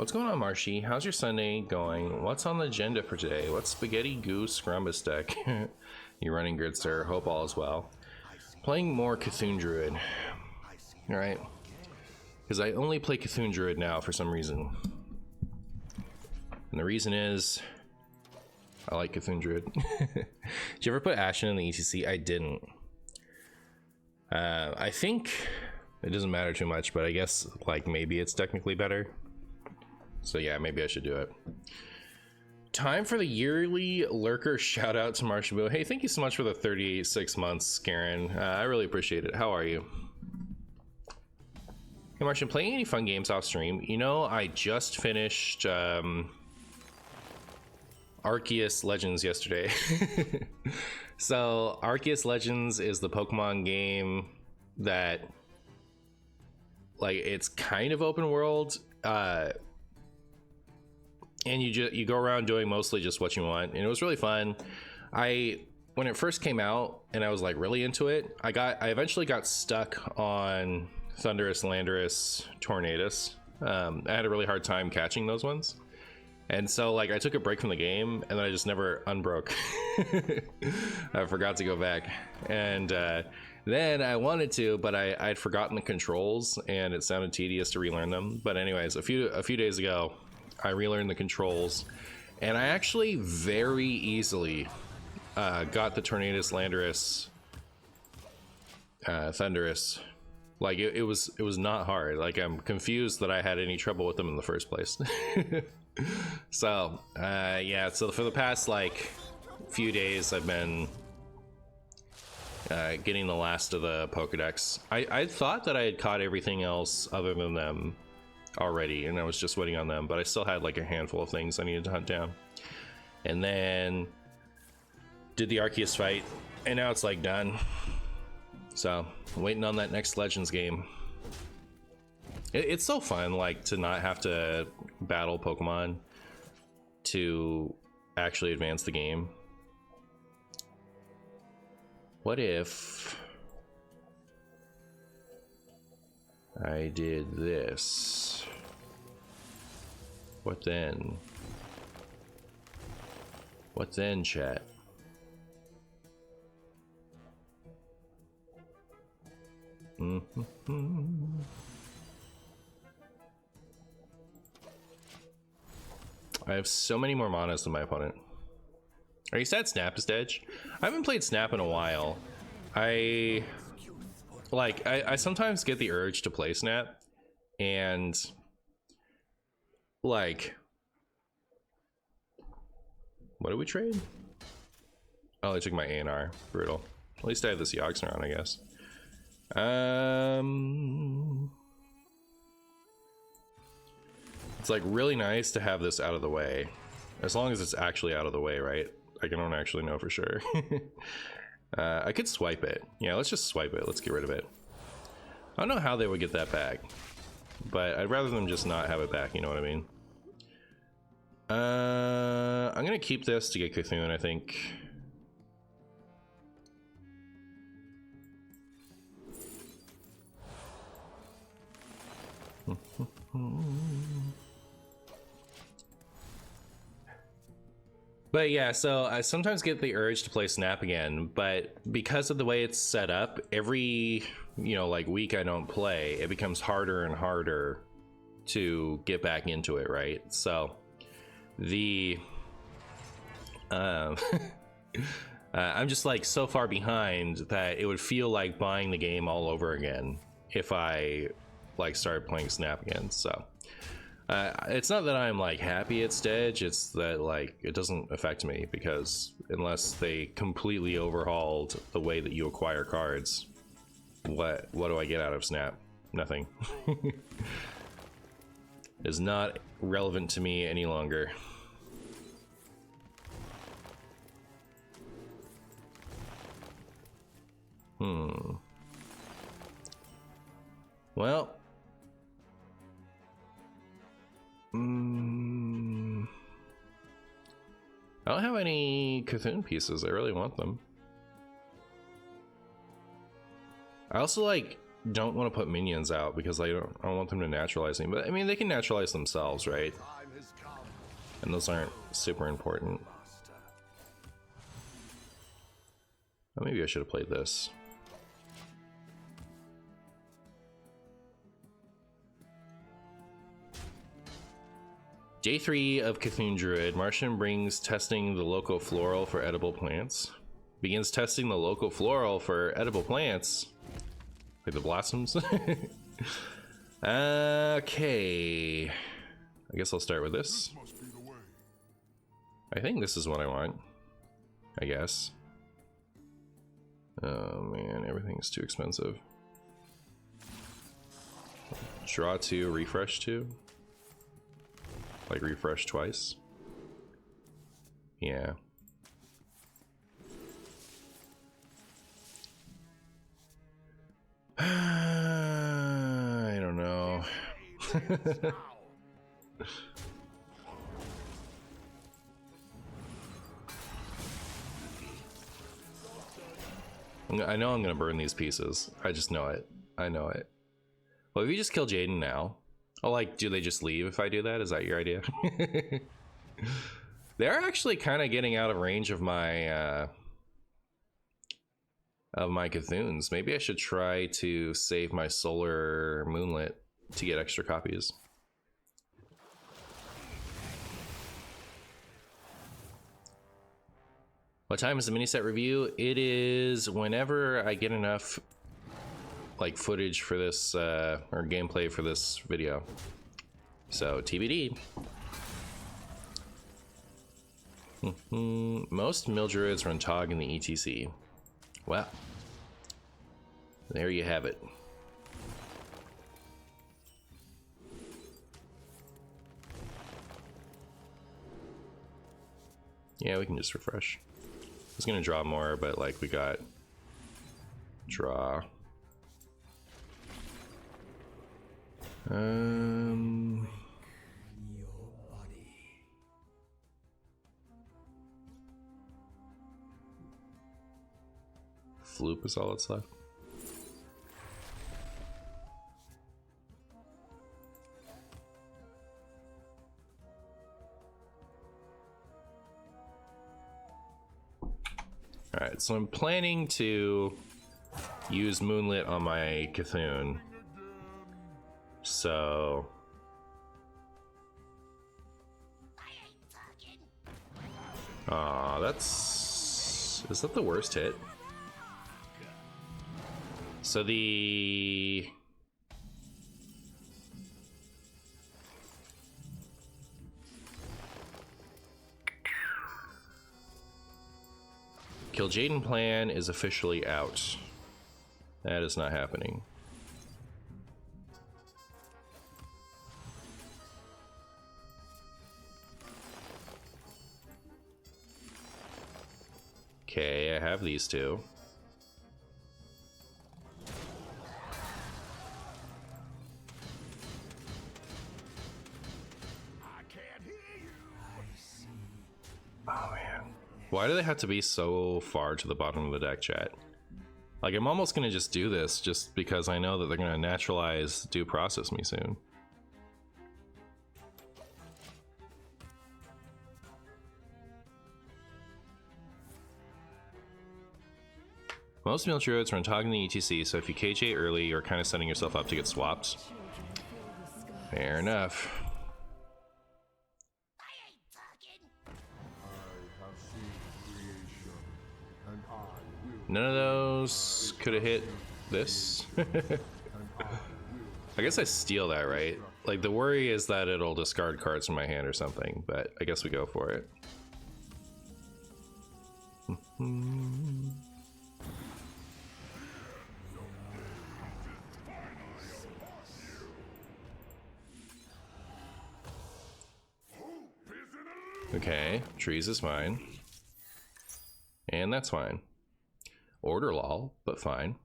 What's going on, Marshy? How's your Sunday going? What's on the agenda for today? What's Spaghetti Goose Grumbus deck? You running good, sir. Hope all is well. Playing more Cthulhu Druid. Alright. Because I only play Cthulhu Druid now for some reason. And the reason is I like Cthulhu Druid. Did you ever put Ashen in the ETC? I didn't. I think it doesn't matter too much, but I guess like maybe it's technically better. So yeah, maybe I should do it. Time for the yearly lurker shout out to MartianBuu. Hey, thank you so much for the 36 months, Karen. I really appreciate it. How are you? Hey, Martian, playing any fun games off stream? You know, I just finished Arceus Legends yesterday. So Arceus Legends is the Pokemon game that, like, it's kind of open world. And you go around doing mostly just what you want, and it was really fun. When it first came out and I was like really into it, I eventually got stuck on Thundurus, Landorus, Tornadus. I had a really hard time catching those ones, and so like I took a break from the game and then I just never unbroke. I forgot to go back, and then I wanted to, but I'd forgotten the controls and it sounded tedious to relearn them. But anyways, a few days ago I relearned the controls, and I actually very easily got the Tornadus, Landorus, Thundurus. Like it was not hard. Like I'm confused that I had any trouble with them in the first place. So yeah, so for the past like few days I've been getting the last of the Pokedex. I thought that I had caught everything else other than them already, and I was just waiting on them, but I still had like a handful of things I needed to hunt down, and then did the Arceus fight, and now it's like done. So waiting on that next Legends game. It's so fun, like, to not have to battle Pokemon to actually advance the game. What if I did this? What then? What then, chat? I have so many more manas than my opponent. Are you sad Snap is dead? I haven't played Snap in a while. I sometimes get the urge to play Snap, and like, what did we trade? Oh, they took my A&R. Brutal. At least I have this Yogsner, I guess. It's like really nice to have this out of the way, as long as it's actually out of the way, right? Like, I don't actually know for sure. I could swipe it. Yeah, let's just swipe it. Let's get rid of it. I don't know how they would get that back, but I'd rather them just not have it back, you know what I mean? I'm gonna keep this to get Cthulhu, I think. But yeah, so I sometimes get the urge to play Snap again, but because of the way it's set up, every, you know, like week I don't play, it becomes harder and harder to get back into it, right? So the I'm just like so far behind that it would feel like buying the game all over again if I like started playing Snap again. So it's not that I'm like happy it's dead, it's that like it doesn't affect me, because unless they completely overhauled the way that you acquire cards, what do I get out of Snap? Nothing. Is not relevant to me any longer. Well, I don't have any Cthulhu pieces. I really want them. I also like don't want to put minions out because I don't want them to naturalize me. But I mean, they can naturalize themselves, right? And those aren't super important. Oh, maybe I should have played this. Day 3 of Cthulhu Druid. Martian brings testing the local floral for edible plants. Begins testing the local floral for edible plants. Like the blossoms. Okay. I guess I'll start with this. I think this is what I want. I guess. Oh man, everything's too expensive. Draw 2, refresh 2. Like refresh twice. Yeah. I don't know. I know I'm gonna burn these pieces. I just know it. I know it. Well, if you just kill Jaden now, oh, like, do they just leave if I do that? Is that your idea? They're actually kind of getting out of range of my Cthuns. Maybe I should try to save my Solar Moonlit to get extra copies. What time is the mini set review? It is whenever I get enough like footage for this or gameplay for this video. So TBD. Most mill druids run Tog in the ETC. Well, there you have it. Yeah, we can just refresh. I was gonna draw more, but like we got draw. Floop is all that's left. Alright, so I'm planning to use Moonlit on my Cthulhu. So that's... Is that the worst hit? So the... Kill Jaden plan is officially out. That is not happening. Okay, I have these two. Oh man. Why do they have to be so far to the bottom of the deck, chat? Like, I'm almost gonna just do this just because I know that they're gonna naturalize due process me soon. Most mill druids run Tog in the ETC, so if you KJ early, you're kind of setting yourself up to get swapped. Fair enough. None of those could have hit this. I guess I steal that, right? Like, the worry is that it'll discard cards from my hand or something, but I guess we go for it. Okay, trees is fine. And that's fine. Order lol, but fine.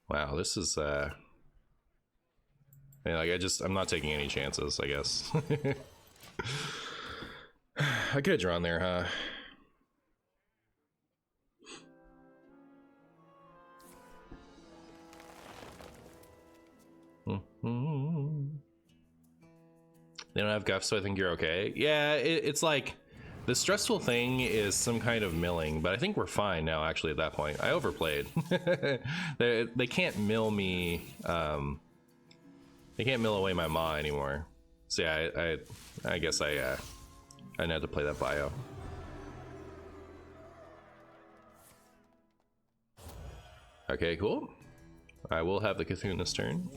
Wow, this is yeah, like I'm not taking any chances, I guess. I could have drawn there, huh? They don't have guff, so I think you're okay. Yeah, it's like the stressful thing is some kind of milling, but I think we're fine now. Actually, at that point, I overplayed. They can't mill me. They can't mill away my maw anymore. So yeah, I guess I had to play that bio. Okay, cool. I will have the Cthulhu this turn.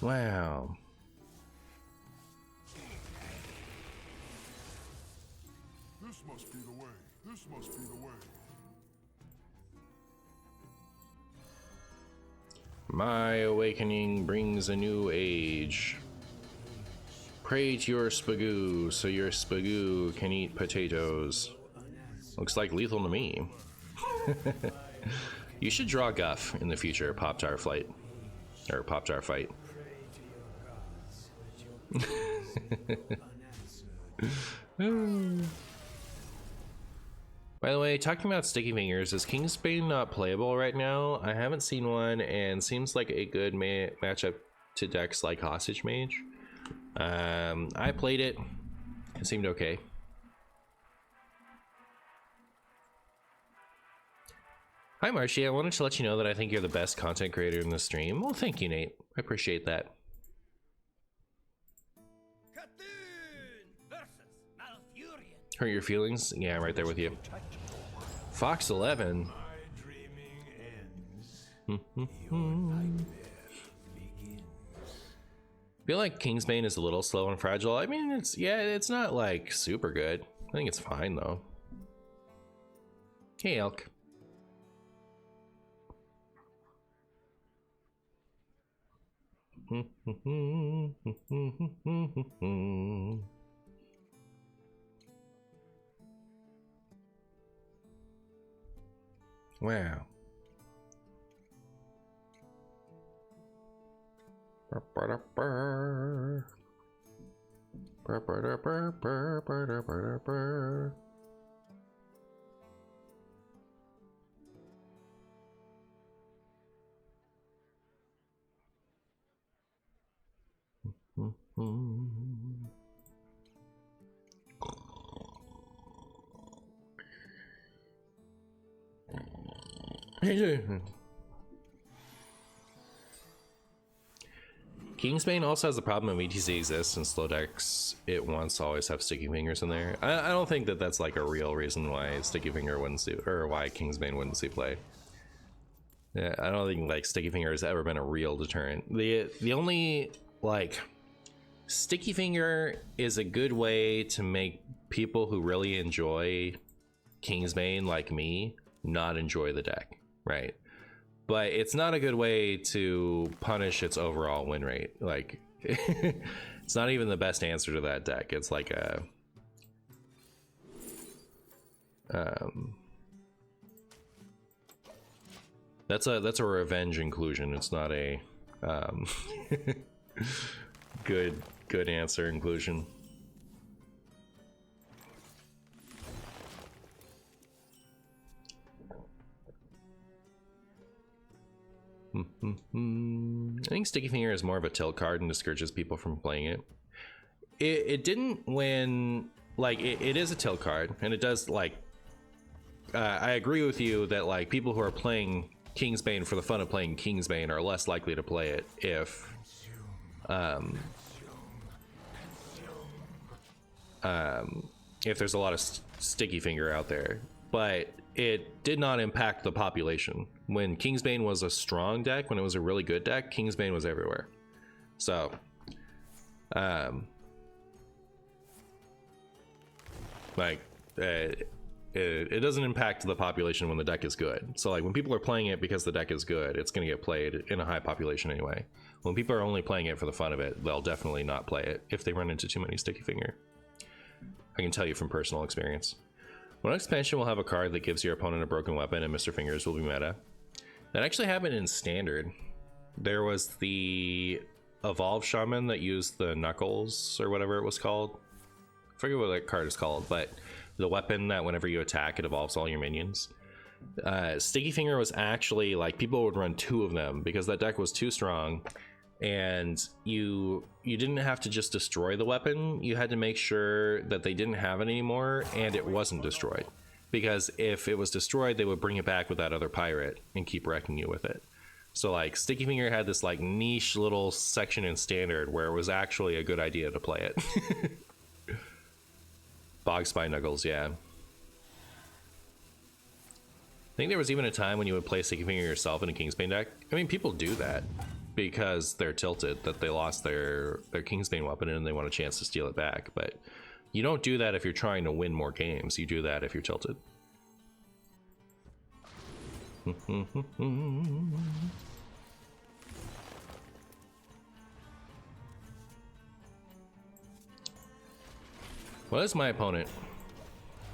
Wow. This must be the way. This must be the way. My awakening brings a new age. Pray to your Spagoo so your Spagoo can eat potatoes. Looks like lethal to me. You should draw guff in the future, Pop-Tar Flight. Or Pop-Tar Fight. By the way, talking about sticky fingers, is Kingsbane not playable right now? I haven't seen one, and seems like a good matchup to decks like Hostage Mage. I played it. It seemed okay. Hi Marshy, I wanted to let you know that I think you're the best content creator in the stream. Well, thank you, Nate. I appreciate that. Hurt your feelings? Yeah, I'm right there with you. Fox 11. Feel like Kingsbane is a little slow and fragile. I mean, it's not like super good. I think it's fine though. Hey, Elk. Wow. Kingsbane also has the problem of ETC exists and slow decks. It wants to always have sticky fingers in there. I don't think that that's like a real reason why sticky finger wouldn't see, or why Kingsbane wouldn't see play. Yeah, I don't think like sticky finger has ever been a real deterrent. The only like sticky finger is a good way to make people who really enjoy Kingsbane like me not enjoy the deck, right? But it's not a good way to punish its overall win rate. Like it's not even the best answer to that deck. It's like a that's a revenge inclusion. It's not a good answer inclusion. I think Sticky Finger is more of a tilt card and discourages people from playing it. It didn't when, like, it is a tilt card, and it does, like, I agree with you that, like, people who are playing Kingsbane for the fun of playing Kingsbane are less likely to play it if there's a lot of Sticky Finger out there. But it did not impact the population. When Kingsbane was a strong deck, when it was a really good deck, Kingsbane was everywhere. So, like, it doesn't impact the population when the deck is good. So, like, when people are playing it because the deck is good, it's going to get played in a high population anyway. When people are only playing it for the fun of it, they'll definitely not play it if they run into too many Sticky Finger. I can tell you from personal experience. One expansion will have a card that gives your opponent a broken weapon and Mr. Fingers will be meta. That actually happened in Standard. There was the evolved shaman that used the knuckles or whatever it was called. I forget what that card is called, but the weapon that whenever you attack, it evolves all your minions. Sticky Finger was actually like, people would run 2 of them because that deck was too strong, and you didn't have to just destroy the weapon, you had to make sure that they didn't have it anymore and it wasn't destroyed, because if it was destroyed, they would bring it back with that other pirate and keep wrecking you with it. So like Sticky Finger had this like niche little section in standard where it was actually a good idea to play it. Bog Spy Knuckles, yeah. I think there was even a time when you would play Sticky Finger yourself in a Kingsbane deck. I mean, people do that because they're tilted that they lost their Kingsbane weapon and they want a chance to steal it back. But you don't do that if you're trying to win more games. You do that if you're tilted. What is my opponent?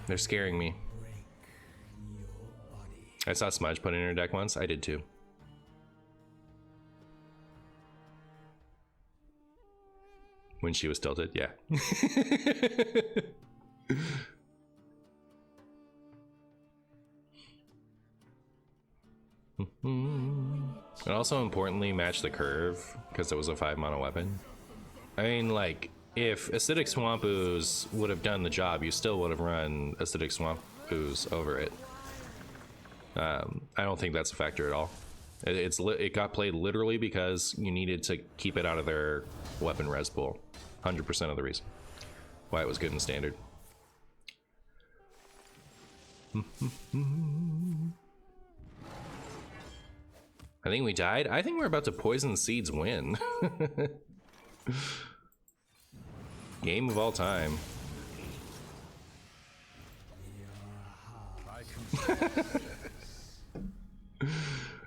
They're scaring me. I saw Smudge put in her deck once. I did too. When she was tilted, yeah. And also importantly, match the curve because it was a 5-mana weapon. I mean, like, if Acidic Swamp Ooze would have done the job, you still would have run Acidic Swamp Ooze over it. I don't think that's a factor at all. It got played literally because you needed to keep it out of their weapon res pool. 100% of the reason why it was good in standard. I think we died. I think we're about to Poison Seeds win. Game of all time.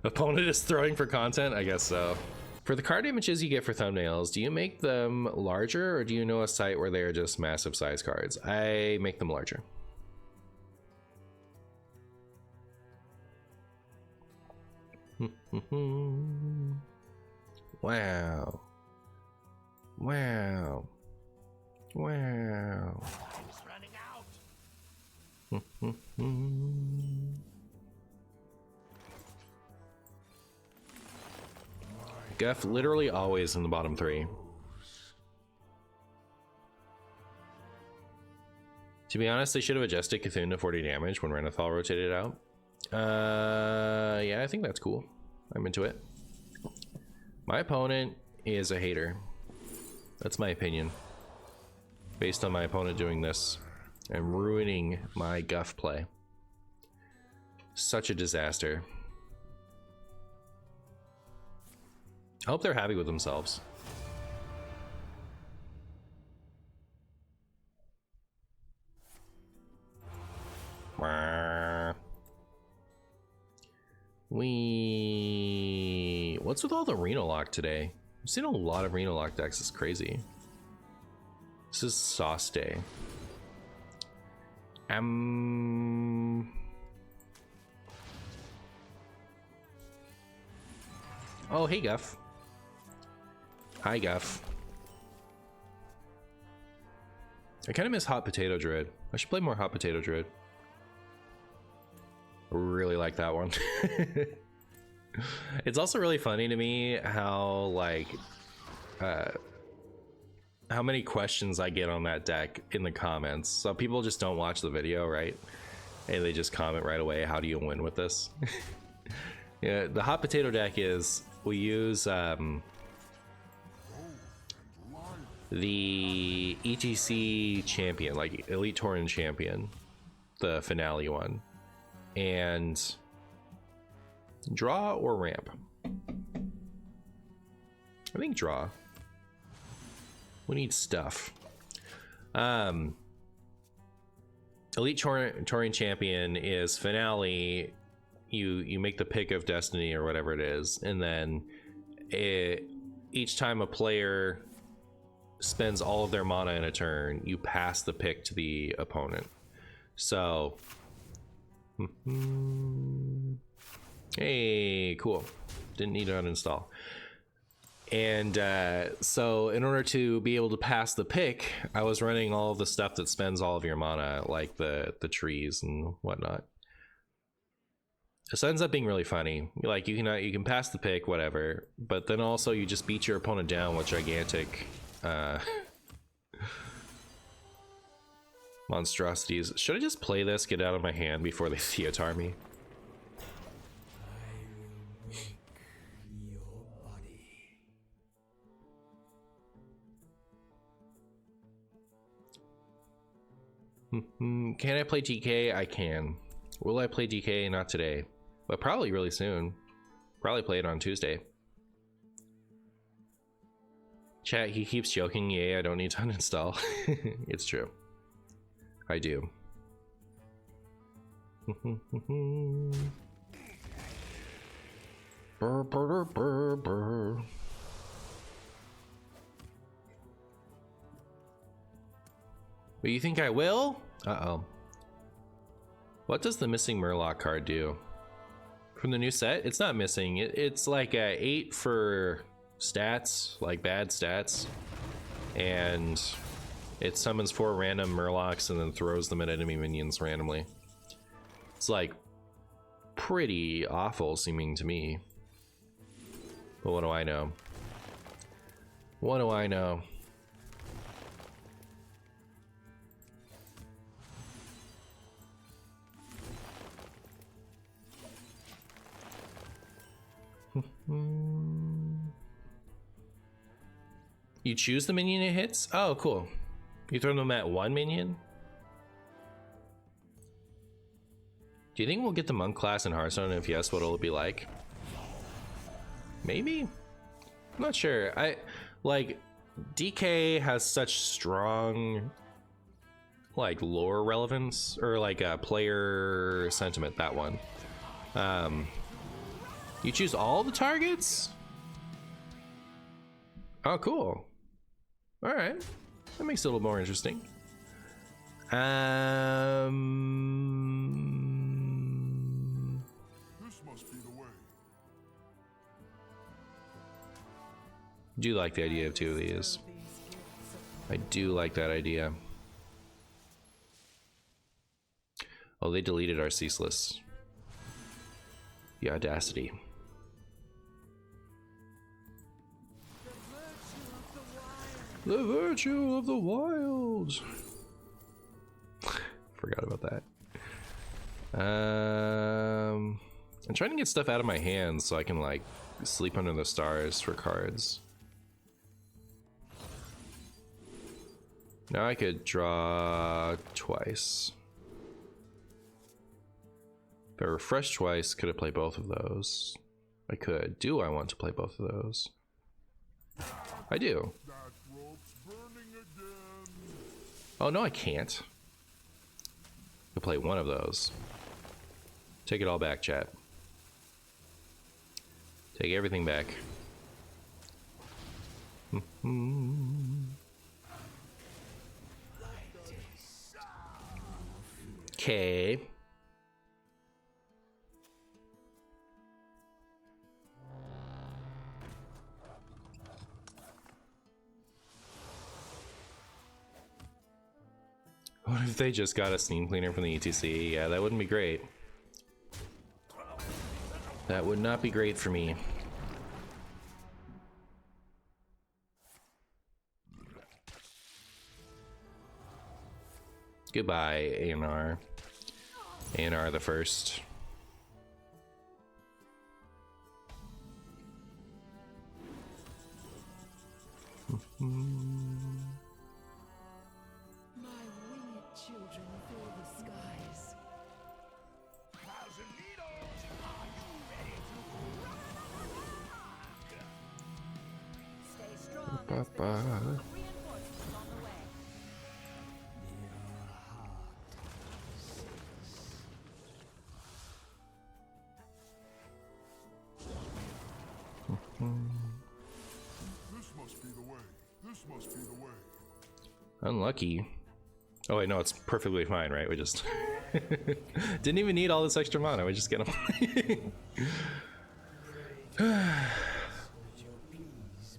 Opponent is throwing for content? I guess so. For the card images you get for thumbnails, do you make them larger or do you know a site where they are just massive size cards? I make them larger. Wow. Wow. Wow. Time's running out. Guff literally always in the bottom 3. To be honest, they should have adjusted Cthulhu to 40 damage when Renathal rotated out. Yeah, I think that's cool. I'm into it. My opponent is a hater. That's my opinion. Based on my opponent doing this and ruining my Guff play. Such a disaster. I hope they're happy with themselves. What's with all the Reno Lock today? I've seen a lot of Reno Lock decks. It's crazy. This is Sauce Day. Oh, hey, Guff. Hi, Guff. I kind of miss Hot Potato Druid. I should play more Hot Potato Druid. I really like that one. It's also really funny to me how, like, how many questions I get on that deck in the comments. So people just don't watch the video, right? And they just comment right away, how do you win with this? Yeah, the Hot Potato deck is, we use the ETC champion, like Elite Tauren champion, the finale one, and draw or ramp. I think draw. We need stuff. Elite Tauren champion is finale. You make the pick of destiny or whatever it is, and then each time a player spends all of their mana in a turn, you pass the pick to the opponent. So hey, cool. Didn't need to uninstall. And so in order to be able to pass the pick, I was running all of the stuff that spends all of your mana, like the trees and whatnot. So it ends up being really funny. Like you can pass the pick, whatever, but then also you just beat your opponent down with gigantic monstrosities. Should I just play this, get it out of my hand before they Theotar me? Can I play DK? I can. Will I play DK? Not today, but probably really soon. Probably play it on Tuesday. Chat, he keeps joking. Yeah, I don't need to uninstall. It's true. I do. Burr, burr, burr, burr. But you think I will? Uh-oh. What does the missing Murloc card do? From the new set? It's not missing. It's like a 8 for stats, like bad stats. And it summons 4 random Murlocs and then throws them at enemy minions randomly. It's like pretty awful seeming to me. But what do I know? What do I know? You choose the minion it hits? Oh, cool. You throw them at 1 minion? Do you think we'll get the monk class in Hearthstone? If yes, what will it be like? Maybe? I'm not sure. I like DK has such strong like lore relevance or like player sentiment, that one. You choose all the targets? Oh, cool. All right, that makes it a little more interesting. This must be the way. Do like the idea of 2 of these. I do like that idea. Oh, they deleted our ceaseless. The audacity. The virtue of the wild. Forgot about that. I'm trying to get stuff out of my hands so I can like sleep under the stars for cards. Now I could draw twice. If I refresh twice, could I play both of those? I could. Do I want to play both of those? I do. Oh, no, I can't. I'll play one of those. Take it all back, chat. Take everything back. Okay. What if they just got a steam cleaner from the ETC? Yeah, that wouldn't be great. That would not be great for me. Goodbye, ANR. ANR the first. Unlucky. Oh wait, no, it's perfectly fine, right? We just didn't even need all this extra mana. We just get them.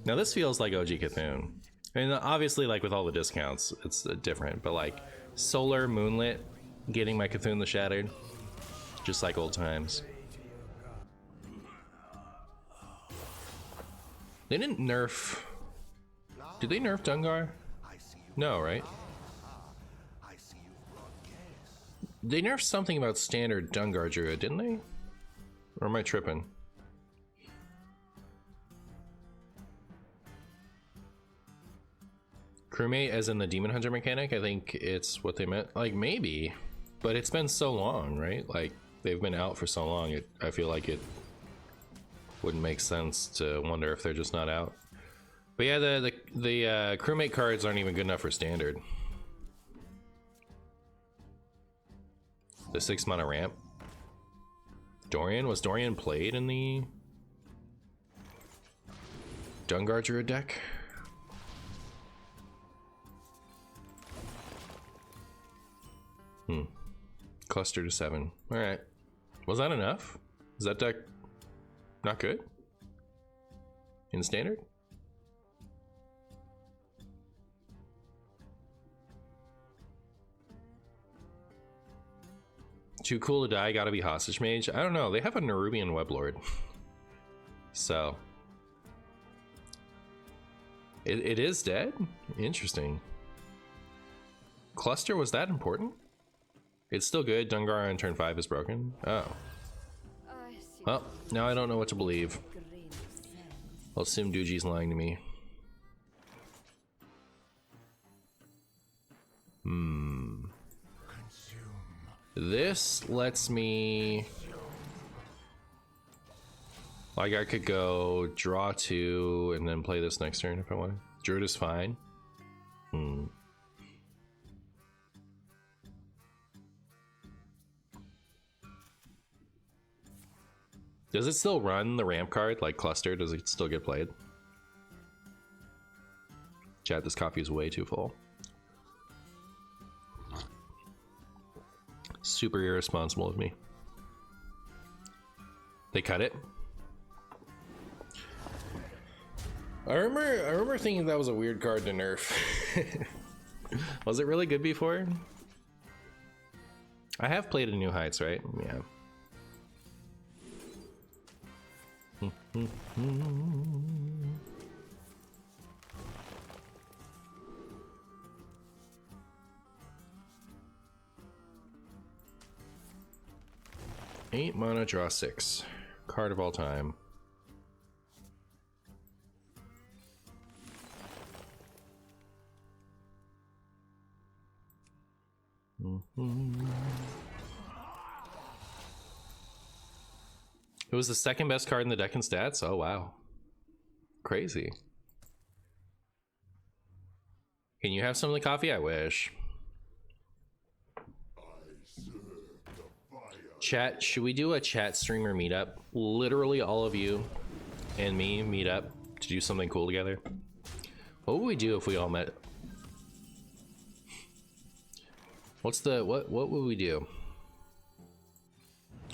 Now this feels like OG Cthulhu. I mean, obviously, like with all the discounts, it's different. But like Solar Moonlit, getting my Cthulhu the Shattered, just like old times. They didn't nerf. Did they nerf Dungar? No, right? They nerfed something about standard Dungar Druid, didn't they? Or am I tripping? Crewmate as in the Demon Hunter mechanic? I think it's what they meant. Like, maybe. But it's been so long, right? Like, they've been out for so long, I feel like it wouldn't make sense to wonder if they're just not out. But yeah, the crewmate cards aren't even good enough for standard. The 6 mana ramp. Dorian? Was Dorian played in the Dungar Druid deck? Cluster to 7. Alright. Was that enough? Is that deck not good? In standard? Too cool to die, gotta be Hostage Mage? I don't know, they have a Nerubian Weblord. So. It is dead? Interesting. Cluster, was that important? It's still good. Dungar on turn 5 is broken. Oh. Well, now I don't know what to believe. I'll assume Duji's lying to me. This lets me... Like, I could go draw 2 and then play this next turn if I want. Druid is fine. Does it still run the ramp card, like Cluster? Does it still get played? Chat, this coffee is way too full. Super irresponsible of me. They cut it. I remember thinking that was a weird card to nerf. Was it really good before? I have played in New Heights, right? Yeah. Eight mana, draw 6. Card of all time. It was the second best card in the deck in stats? Oh wow. Crazy. Can you have some of the coffee? I wish. Chat, should we do a chat streamer meetup? Literally all of you and me meet up to do something cool together. What would we do if we all met? What would we do?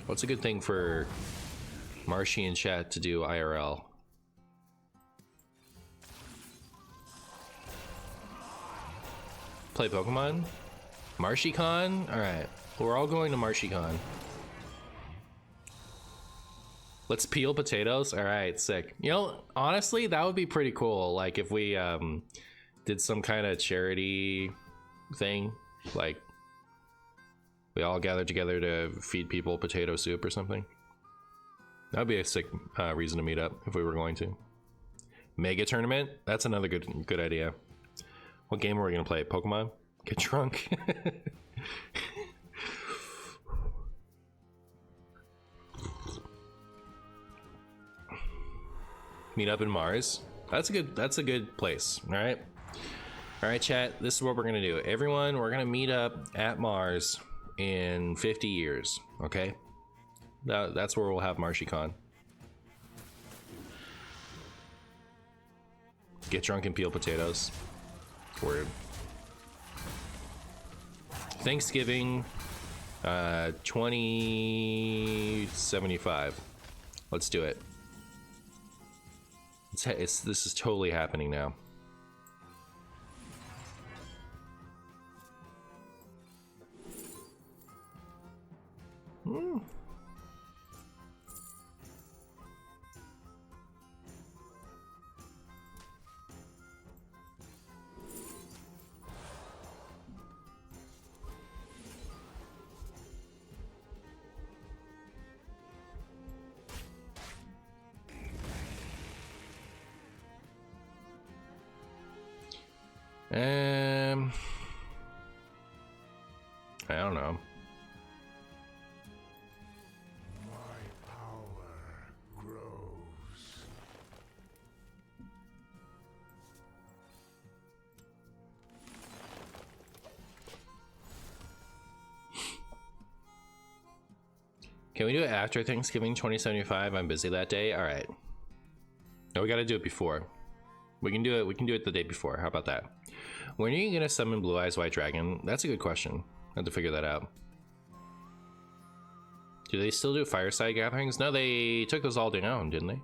What's a good thing for Marshy and chat to do IRL? Play Pokemon? MarshyCon? Alright. We're all going to MarshyCon. Let's peel potatoes? Alright, sick. You know, honestly, that would be pretty cool. Like if we did some kind of charity thing. Like we all gathered together to feed people potato soup or something. That'd be a sick reason to meet up if we were going to. Mega tournament? That's another good idea. What game are we gonna play? Pokemon? Get drunk? Meet up in Mars. That's a good place. All right, chat. This is what we're gonna do. Everyone, we're gonna meet up at Mars in 50 years. Okay. That's where we'll have MarshyCon. Get drunk and peel potatoes. Word. Thanksgiving 2075. Let's do it. This is totally happening now. I don't know. My power grows. Can we do it after Thanksgiving 2075? I'm busy that day. All right. No, we got to do it before. We can do it. We can do it the day before. How about that? When are you gonna summon Blue Eyes White Dragon? That's a good question. I have to figure that out. Do they still do fireside gatherings? No, they took those all down, didn't they?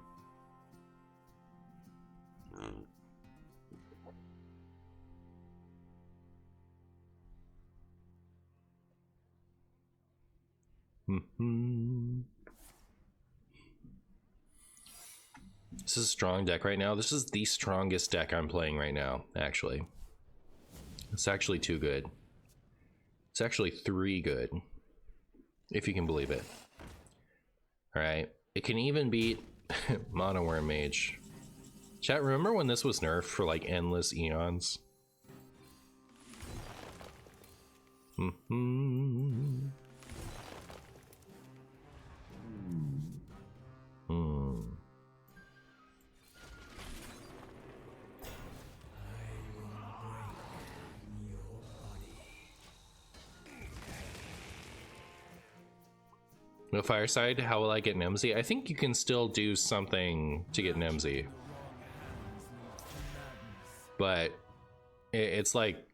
This is a strong deck right now. This is the strongest deck I'm playing right now, actually. It's actually too good. It's actually 3 good, if you can believe it. Alright, it can even beat Mono Worm Mage. Chat, remember when this was nerfed for like endless eons? No fireside, how will I get Nemsy? I think you can still do something to get Nemsy. But it's like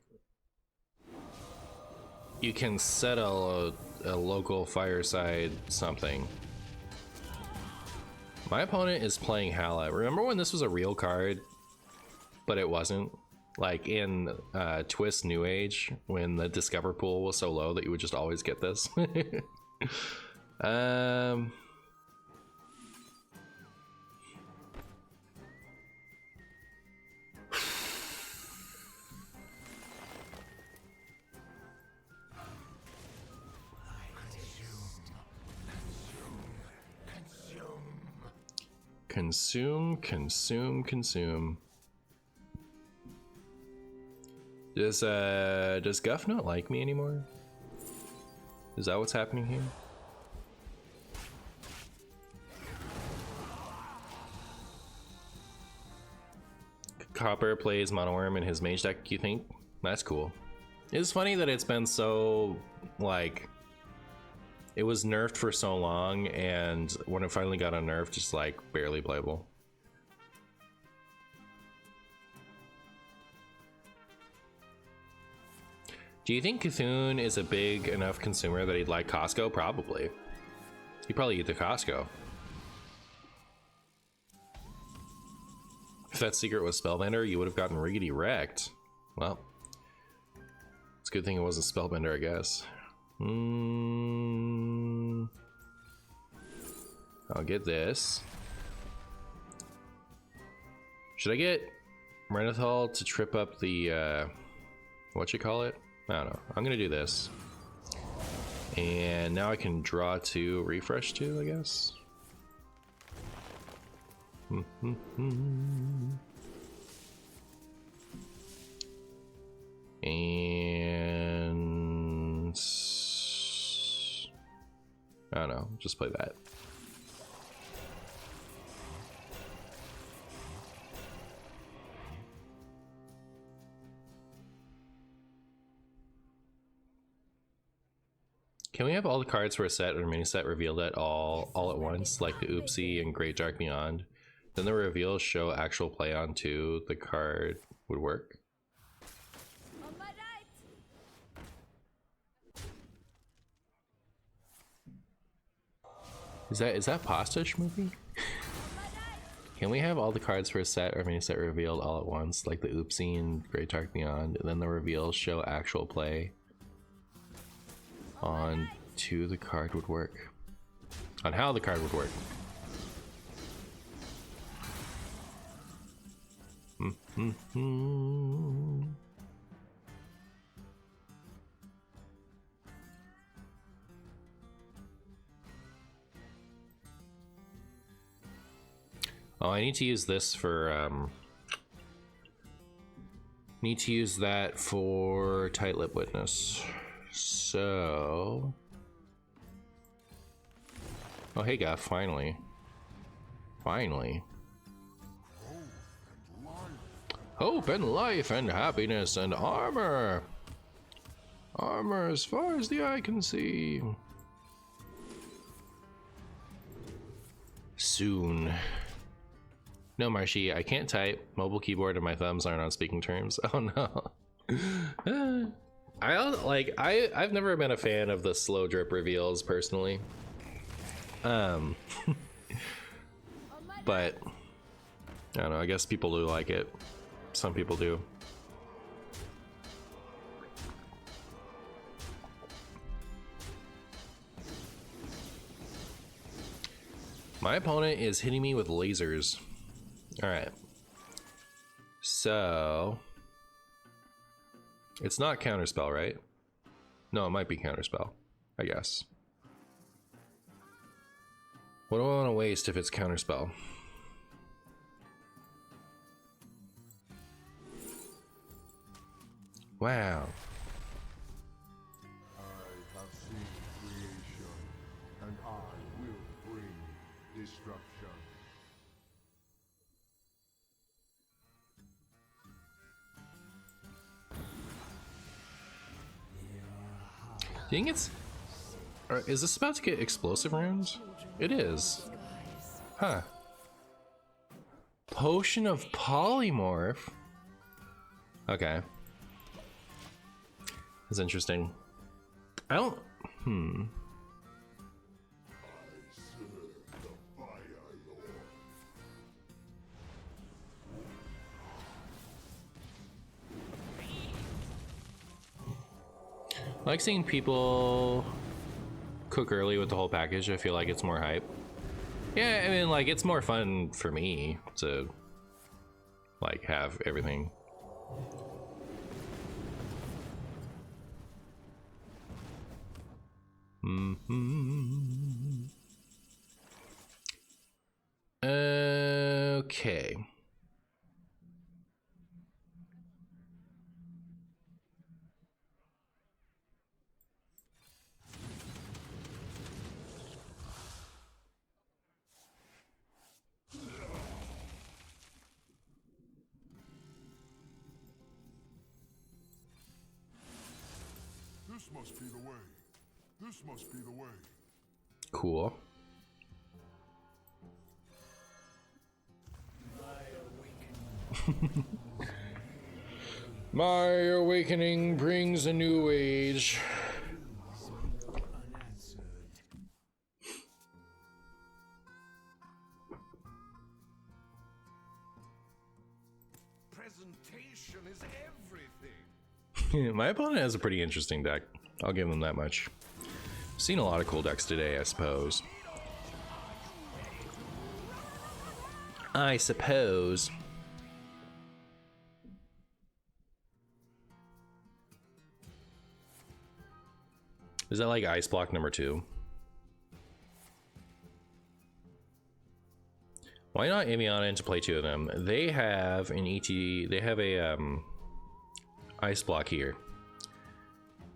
you can set a local fireside something. My opponent is playing Hala. Remember when this was a real card, but it wasn't? Like in Twist New Age, when the Discover pool was so low that you would just always get this. Consume. Does Guff not like me anymore? Is that what's happening here? Copper plays Mono Worm in his mage deck, you think? That's cool. It's funny that it's been so, like, it was nerfed for so long, and when it finally got unnerfed, just like barely playable. Do you think Cthulhu is a big enough consumer that he'd like Costco? Probably. He'd probably eat the Costco. If that secret was Spellbender, you would have gotten riggedy wrecked. Well, it's a good thing it wasn't Spellbender, I guess. I'll get this. Should I get Renathal to trip up the, what you call it? I don't know. I'm gonna do this. And now I can draw 2, refresh 2, I guess. And I don't know, just play that. Can we have all the cards for a set or mini set revealed at all at once, like the Oopsie and Great Dark Beyond? Then the reveals show actual play on too. The card would work. On my right. Is that Postish movie? Can we have all the cards for a set or mini set revealed all at once, like the Oopsie and Great Dark Beyond, and then the reveals show actual play on to the card would work? On how the card would work. Oh, I need to use this for need to use that for Tight Lip Witness. So oh hey Gaff, finally. Finally. Hope and life and happiness and armor. Armor as far as the eye can see. Soon. No, Marshy, I can't type. Mobile keyboard and my thumbs aren't on speaking terms. Oh no. I've never been a fan of the slow drip reveals personally. But I don't know, I guess people do like it. Some people do. My opponent is hitting me with lasers. All right. So it's not counterspell, right? No, it might be counterspell, I guess. What do I want to waste if it's counterspell? Wow. I have seen creation, and I will bring destruction. Do you think it's... is this about to get explosive rounds? It is. Huh. Potion of Polymorph? Okay. That's interesting. I don't... I like seeing people cook early with the whole package. I feel like it's more hype. Yeah, I mean, like, it's more fun for me to, like, have everything. Okay. This must be the way. This must be the way. Cool. My awakening brings a new age. Presentation is everything. My opponent has a pretty interesting deck. I'll give them that much. Seen a lot of cool decks today, I suppose. Is that like Ice Block number 2? Why not Aviana into play 2 of them? They have an ET, they have a Ice Block here.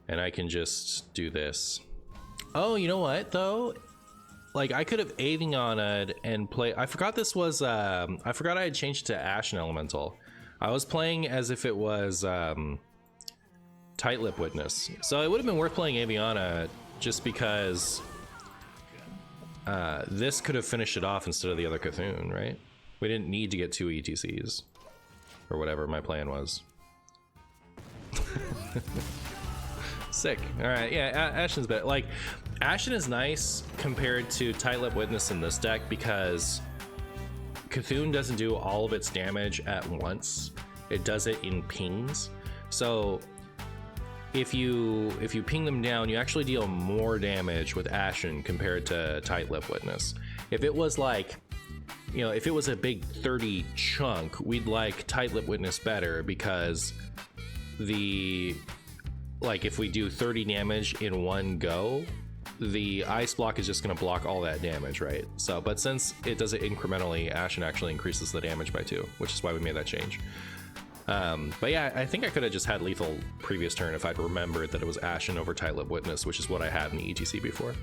And I can just do this. Oh, you know what though? Like I could have Aviana'd and play, I forgot this was, I forgot I had changed it to Ashen Elemental. I was playing as if it was Tight Lip Witness. So it would have been worth playing Aviana just because this could have finished it off instead of the other Cthulhu, right? We didn't need to get 2 ETCs or whatever my plan was. Sick. All right, yeah, Ashen's better. Like, Ashen is nice compared to Tight Lip Witness in this deck because Cthulhu doesn't do all of its damage at once. It does it in pings. So if you ping them down, you actually deal more damage with Ashen compared to Tight-Lipped Witness. If it was like, you know, if it was a big 30 chunk, we'd like Tight-Lipped Witness better, because if we do 30 damage in one go, the ice block is just going to block all that damage, right? So, but since it does it incrementally, Ashen actually increases the damage by 2, which is why we made that change. But yeah, I think I could have just had lethal previous turn if I'd remembered that it was Ashen over Tight-Lipped Witness, which is what I had in the ETC before.